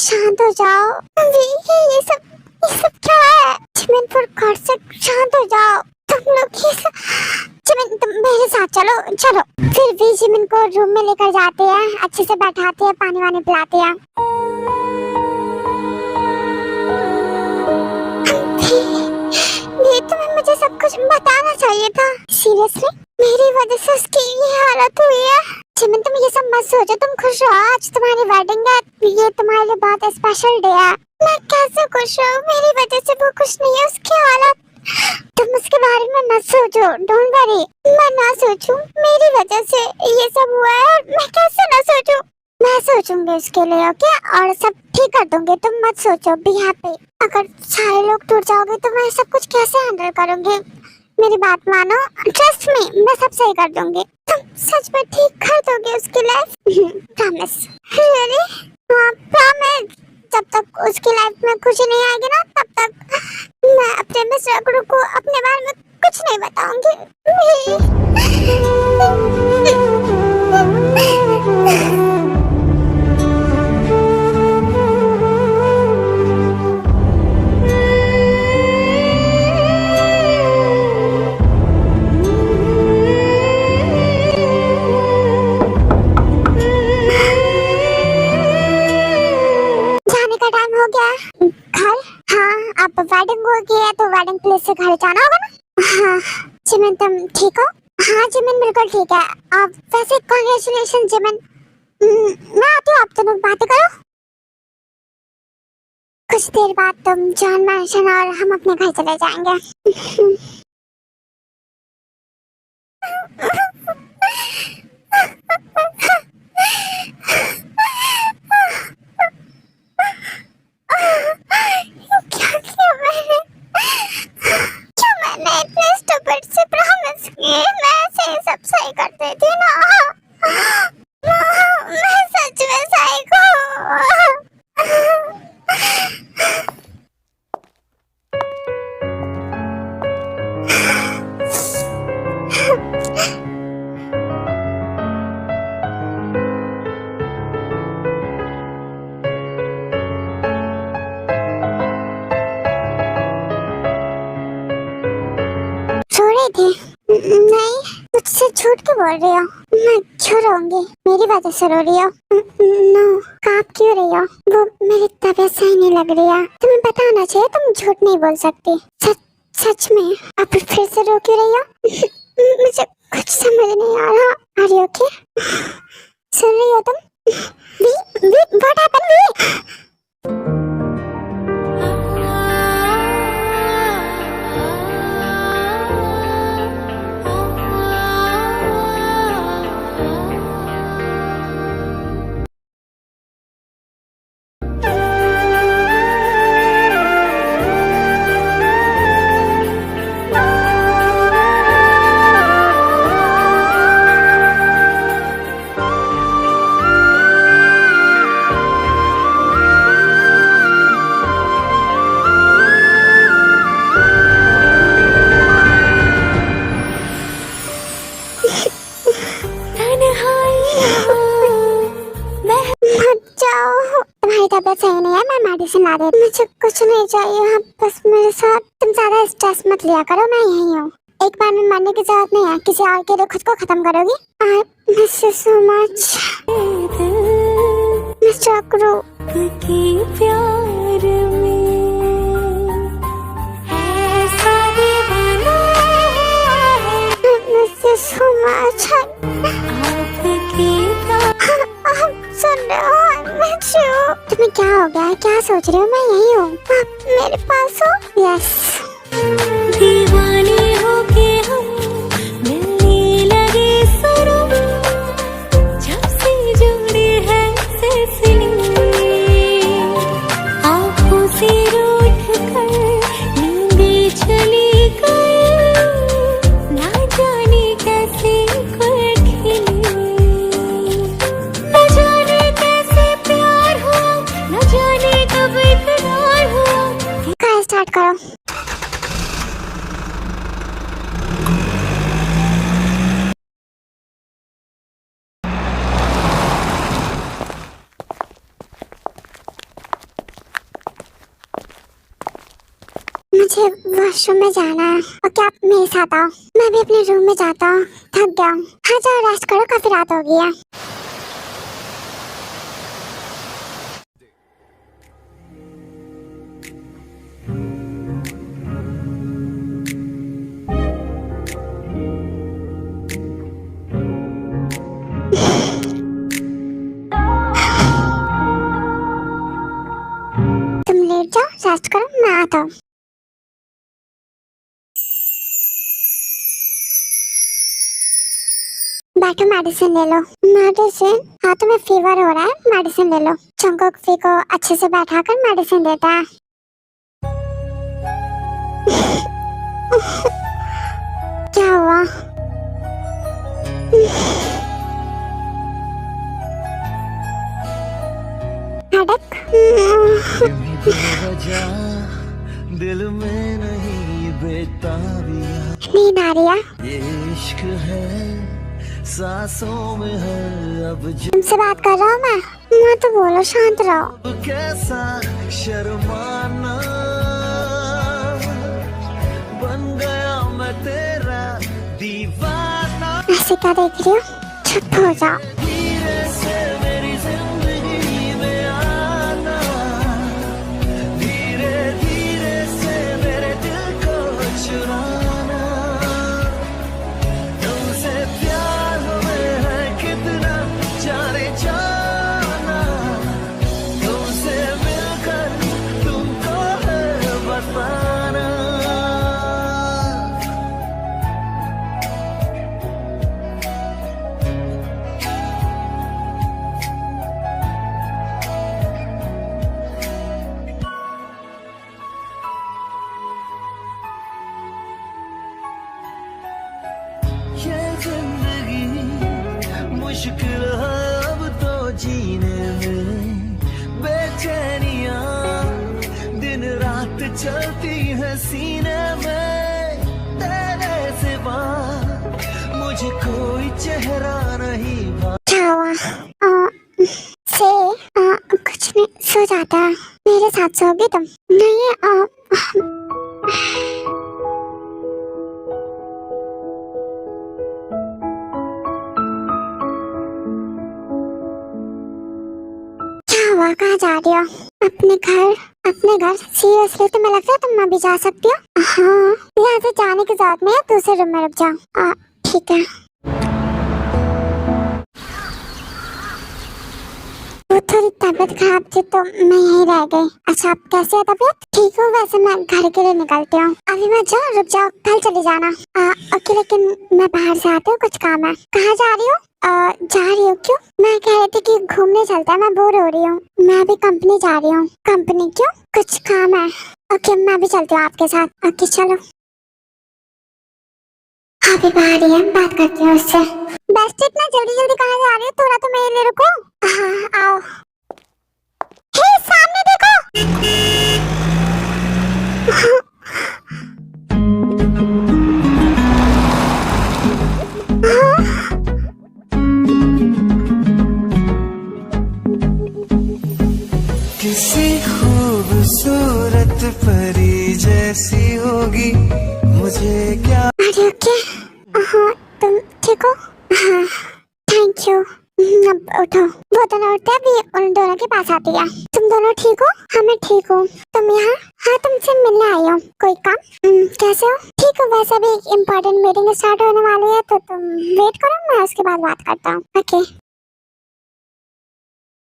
शांत हो जाओ। ये सब क्या है? जिमिन फॉर गॉड से शांत हो जाओ। तुम लोग ये सब, जिमिन तुम मेरे साथ चलो चलो। फिर भी जिमिन को रूम में लेकर जाते हैं, अच्छे से बैठाते हैं, पानी वानी पिलाते हैं। ये तुम्हें मुझे सब कुछ बताना चाहिए था। सीरियसली मेरी वजह से उसकी ये हालत हुई है। जिमिन तुम ये सब मत सोचो, तुम खुश हो, आज तुम्हारी वेडिंग है, ये तुम्हारे लिए बहुत स्पेशल डे है। मैं कैसे खुश हूँ? मेरी वजह से वो खुश नहीं है, उसकी हालत। तुम उसके बारे में मत सोचो, डोंट वरी। मैं ना सोचूं, मेरी वजह से ये सब हुआ है और मैं कैसे ना सोचूं? मैं सोचूंगी उसके लिए, ओके, और सब ठीक कर दूंगी। तुम मत सोचो, बी हैप्पी। अगर सारे लोग टूट जाओगे तो मैं सब कुछ कैसे हैंडल करूंगी? मेरी बात मानो, ट्रस्ट मी, मैं सब सही कर दूंगी। तुम सच में ठीक कर दोगे उसकी लाइफ? प्रॉमिस? रियली? हाँ प्रॉमिस। जब तक उसकी लाइफ में खुशी नहीं आएगी ना, तब तक मैं अपने मिस्टर गुरु को अपने बारे में कुछ नहीं बताऊंगी। अब वेडिंग हो गई है तो वेडिंग प्लेस से घर जाना होगा ना? हाँ जिमिन तुम ठीक हो? हाँ जिमिन बिल्कुल ठीक है। अब वैसे कांग्रेचुलेशन जिमिन। मैं आती हूँ, आप दोनों बातें करो। कुछ देर बाद तुम जॉन मैंशन और हम अपने घर चले जाएंगे। सब सही कर देती ना। मैं सच में साइको हूँ। सो रही थी? नहीं, मुझसे झूठ क्यों बोल रही हो? मैं क्यों रोऊंगी? मेरी वजह से रो रही हो? नो, आप क्यों रही हो? वो मेरी तबीयत सही नहीं लग रही है। तुम्हें पता होना चाहिए, तुम झूठ नहीं बोल सकती। सच में आप फिर से रो क्यों रही हो? मुझे कुछ समझ नहीं आ रहा। Are you okay? सुन रही हो तुम? What happened? तुम्हारी तबीयत सही नहीं है, मैं मेडिसिन ला देती हूँ। मुझे कुछ नहीं चाहिए, हाँ बस मेरे साथ तुम ज्यादा स्ट्रेस मत लिया करो, मैं यही हूँ। एक बार में मरने की जरूरत नहीं है, किसी और के लिए खुद को खत्म करोगी। I miss you so much mister गुरु। प्यार में सो मच। सुन रहे हो? तुम्हें क्या हो गया है? क्या सोच रहे हो? मैं यही हूँ, आप मेरे पास हो। यस। दीवाने होके हम मिलने लगे सनम, जब से जुड़े हैं सिलसिले, आँखों से रूठ कर नींदें चली गई, ना जाने कैसे स्टार्ट करो। मुझे वॉशरूम में जाना है। ओके, आप मेरे साथ आओ। मैं भी अपने रूम में जाता हूँ, थक गया हूँ। हाँ जाओ, रेस्ट करो, काफी रात हो गई है। तुम लेट जाओ, रेस्ट करो, मैं आता हूँ। बैठो, मेडिसिन ले लो। मेडिसिन? हाँ, तुम्हें फीवर हो रहा है, मेडिसिन ले लो। जंगोक को अच्छे से बैठाकर मेडिसिन देता है। क्या हुआ? हेडेक? दिल में नहीं बेताबिया, नींद आ रही है? ये इश्क है सांसों में है। अब तुमसे बात कर रहा हूँ मैं तो बोलो, शांत रहो। कैसा शर्माना बन गया मैं तेरा दीवाना। ऐसे क्या देख रही हो? चुप हो जाओ। धीरे से मेरी जिंदगी में आना, धीरे धीरे से मेरे दिल को चुराना। तुमसे प्यार हमें है कितना जाने जाना, तुमसे मिलकर तुमको है बताना। ये जिंदगी मुश्किल है अब तो जीने में, बेचैनियां दिन रात चलती है सीने में। तेरे सिवा मुझे कोई चेहरा नहीं भा। क्या हुआ? कुछ नहीं, सो जाता है। मेरे साथ सोओगी तुम? नहीं हुआ? कहाँ जा रही हो? अपने घर? अपने घर? सीरियसली तुम्हें लगता है तुम अभी जा सकती हो? हाँ, यहाँ से जाने की जरूरत नहीं है, दूसरे रूम में रुक जाओ। ठीक है। वो थोड़ी तबीयत खराब थी तो मैं यहीं रह गई। अच्छा, आप कैसे है तबीयत? ठीक हो? वैसे मैं घर के लिए निकलती हूँ। अभी मत जाओ, रुक जाओ, कल चली जाना। ओके, लेकिन मैं बाहर से आती हूँ, कुछ काम है। कहाँ जा रही हो? जा रही हूँ? क्यों? मैं कह रही थी कि घूमने चलते हैं, मैं बोर हो रही हूँ। मैं अभी कंपनी जा रही हूँ। कंपनी? क्यों? कुछ काम है। ओके, मैं भी चलती हूँ आपके साथ। ओके चलो। अभी बाहर ही है, बात करती हूँ उससे। बेस्ट, इतना जल्दी जल्दी कहाँ जा रही हो? थोड़ा तो मेरे लिए रुको। हाँ आओ। हे, सामने देखो। किसी खूबसूरत परी जैसी होगी, मुझे क्या। अरे ओके, हाँ तुम ठीक हो? हाँ थैंक यू। अब उठो। वो दोनों उठते हैं, अभी उन दोनों के पास आती है। तुम दोनों ठीक हो? हाँ मैं ठीक हूँ। तुम यहाँ? हाँ तुमसे मिलने आई हो। कोई काम? कैसे हो? ठीक हो? वैसे भी एक इम्पोर्टेंट मीटिंग स्टार्ट होने वाली है तो तुम वेट करो, मैं उसके बाद बात करता हूँ। ओके।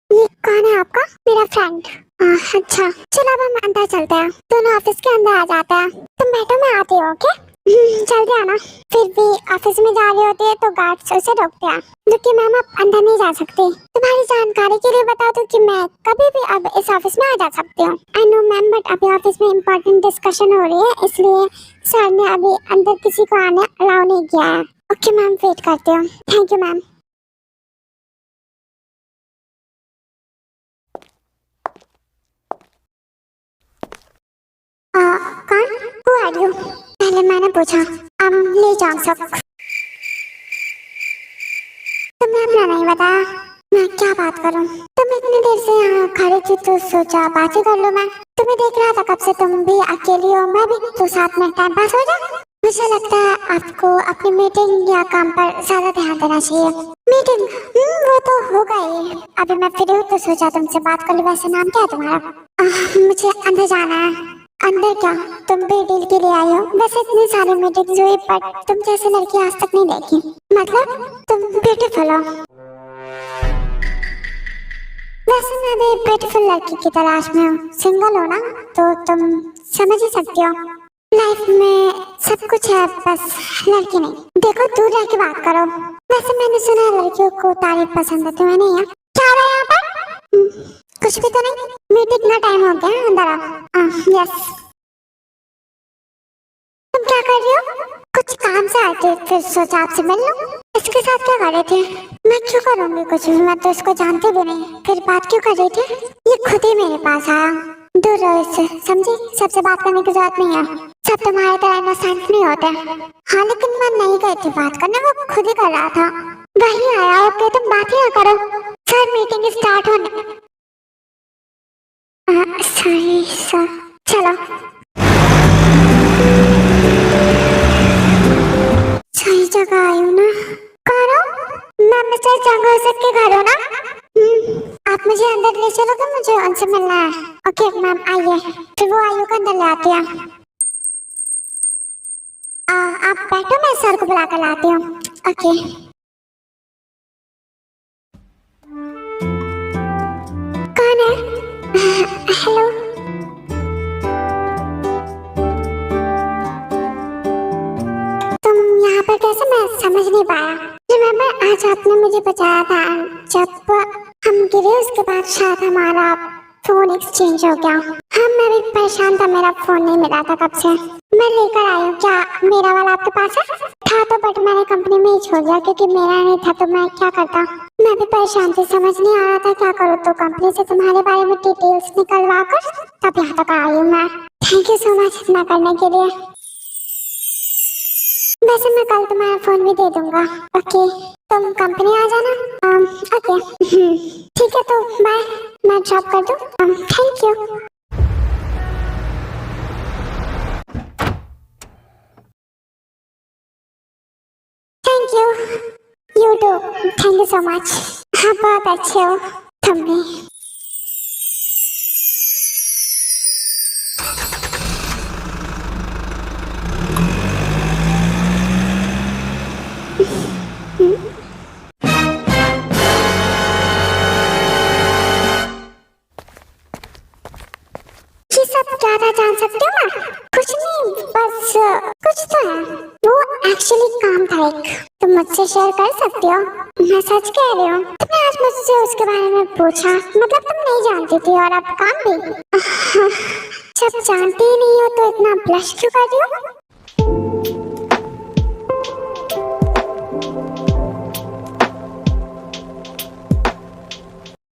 ये कौन है आपका? मेरा फ्रेंड। अच्छा चलो, अब हम अंदर चलते हैं। दोनों ऑफिस के अंदर आ जाते हैं। तुम बैठो, मैं आती हूँ। ओके जल्दी आना। फिर भी ऑफिस में जा रही होती है तो गार्ड्स उसे रोकते हैं, जो कि मैम आप अंदर नहीं जा सकती। तुम्हारी जानकारी के लिए बता दूं कि मैं कभी भी अब इस ऑफिस में आ जा सकती हूँ। आई नो मैम, बट अभी ऑफिस में इम्पोर्टेंट डिस्कशन हो रही है, इसलिए सर ने अभी अंदर किसी को आने अलाउ नहीं किया है। ओके मैम, वेट करती हूँ। Thank you ma'am. कौन? Who are you? पहले मैंने पूछा, अब ले जाओ सब। तुमने अपना नहीं बताया, मैं क्या बात करूं? तुम इतनी देर से यहाँ खड़ी थी तो सोचा बात ही कर लो। मैं तुम्हें देख रहा था कब से, तुम भी अकेली हो मैं भी, तो साथ में टाइम पास हो जाए। मुझे लगता है आपको अपनी मीटिंग या काम पर ज्यादा ध्यान देना चाहिए। मीटिंग वो तो होगा ही, अभी मैं फ्री हूँ तो सोचा तुमसे बात कर लूं। वैसे नाम क्या है तुम्हारा? मुझे अंदर जाना है। अंदर क्या, तुम भी डील के लिए आई हो? वैसे इतनी सारी मीटिंग्स हुई पर तुम जैसी लड़की आज तक नहीं देखी। मतलब तुम ब्यूटीफुल हो। वैसे मैं भी ब्यूटीफुल लड़की की तलाश में हूँ। सिंगल हो ना, तो तुम समझ ही सकती हो लाइफ में सब कुछ है, बस लड़की नहीं। देखो दूर रह के बात करो। वैसे मैंने सुना है लड़कियों को तारीफ पसंद है, तुम्हें नहीं है? क्या हो रहा है यहाँ पर? कुछ भी तो नहीं। मीटिंग इतना टाइम हो गया, अंदर आओ। यस। तुम क्या कर रही हो? कुछ काम से आए थे, फिर सोचा आपसे मिल लूं। इसके साथ क्या कर रहे थे? मैं क्यों करूंगी कुछ भी, मैं तो इसको जानती भी नहीं। फिर बात क्यों कर रही थी? ये खुद ही मेरे पास आया। दूर रहो इससे, समझी? सबसे बात करने की जरूरत नहीं है। सब तुम्हारे तरह इनोसेंट नहीं होते। हाँ लेकिन मैं नहीं गई थी बात करने, वो खुद ही कर रहा था। वही आया। ओके तुम बात ही ना करो। सर मीटिंग स्टार्ट होने। Sorry sir. चलो सही जगह आई हूँ ना? कौन हो? मैं मिस्टर जंगोसक के घर हो ना? आप मुझे अंदर ले चलोगे, मुझे उनसे मिलना है। ओके मैम आइए। फिर वो आयु को अंदर ले आती है। आप बैठो, मैं सर को बुला कर लाती हूँ। ओके। कौन है? हेलो। तुम यहाँ पर कैसे? मैं समझ नहीं पाया। रिमेम्बर आज आपने मुझे बचाया था, जब हम गिरे उसके बाद शायद हमारा फोन एक्सचेंज हो गया। हाँ मैं भी परेशान था, मेरा फोन नहीं मिला था कब से। मैं लेकर आई हूँ। क्या मेरा वाला आपके पास है? था तो बट मैंने कंपनी में ही छोड़ दिया क्योंकि मेरा नहीं था, तो मैं क्या करता। मैं भी परेशान थी, समझ नहीं आ रहा था क्या करूँ, तो कंपनी से तुम्हारे बारे में डिटेल्स निकलवा कर तब यहाँ तक आई हूँ मैं। थैंक यू सो मच इतना करने के लिए। वैसे मैं कल तुम्हारा फोन भी दे दूंगा। ओके तुम कंपनी आ जाना। ओके ठीक है, तो बाय। मैं ड्रॉप कर दूँ? Thank you. Thank you. You too. Thank you so much. हाँ बहुत अच्छे हो तुम भी। ये सब ज्यादा जान सकते हो ना? कुछ नहीं, बस कुछ तो है। वो एक्चुअली काम था एक, तुम मुझसे शेयर कर सकती हो। मैं सच कह रही हूँ। तुमने आज मुझसे उसके बारे में पूछा, मतलब तुम नहीं जानती थी और अब काम भी। जब जानती ही नहीं हो तो इतना ब्लश क्यों कर रही हो?